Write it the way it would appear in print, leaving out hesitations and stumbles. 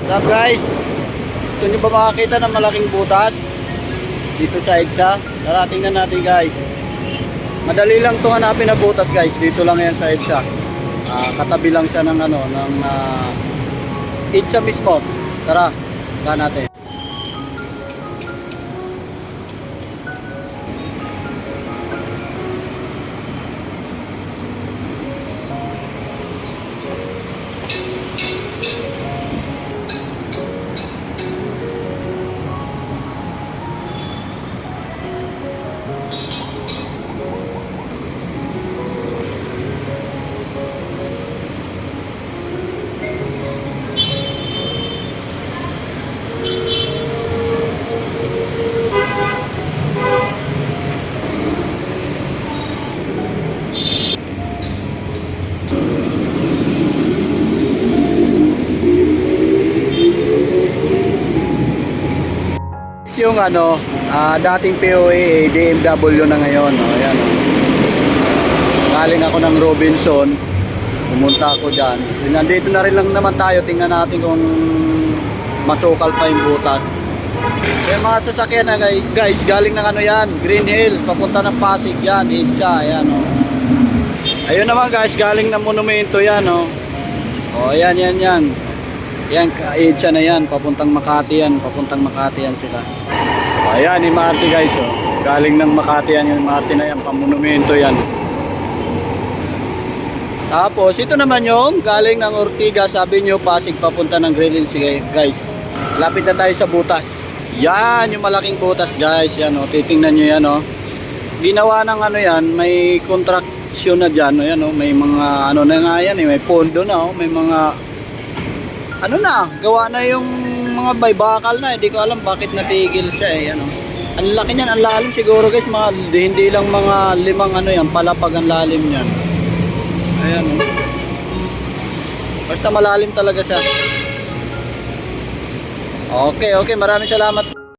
What's up guys? Gusto nyo ba makakita ng malaking butas dito sa EDSA? Tara, tingnan natin guys. Madali lang itong hanapin na butas guys. Dito lang yan sa EDSA. Katabi lang siya ng EDSA mismo. Tara, tingnan natin. Yung dating POA DMW na ngayon, ayan, galing ako ng Robinson, pumunta ako dyan. Nandito na rin lang naman tayo, tingnan natin kung masukal pa yung butas. Yung mga sasakyan na guys, galing ng yan, Green Hills, papunta ng Pasig yan, EDSA, ayan ayun naman guys, galing ng monumento yan ayan yan EDSA na yan, papuntang Makati yan sila. Ayan, yung Makati guys, galing ng Makati yan, yung Makati na yan, pamonumento yan. Tapos, ito naman yung galing ng Ortigas, sabi nyo, Pasig, papunta ng Green Hills guys. Lapit na tayo sa butas. Yan, yung malaking butas guys, yan titingnan nyo yan Ginawa ng yan, may contraction na dyan, may mga na nga yan, may pondo na may mga gawa na yung mga baybakal na, hindi ko alam bakit natigil siya ang laki niyan, ang lalim siguro guys, hindi lang mga 5 yan, palapag ang lalim niyan. Ayan basta malalim talaga siya. Okay, maraming salamat.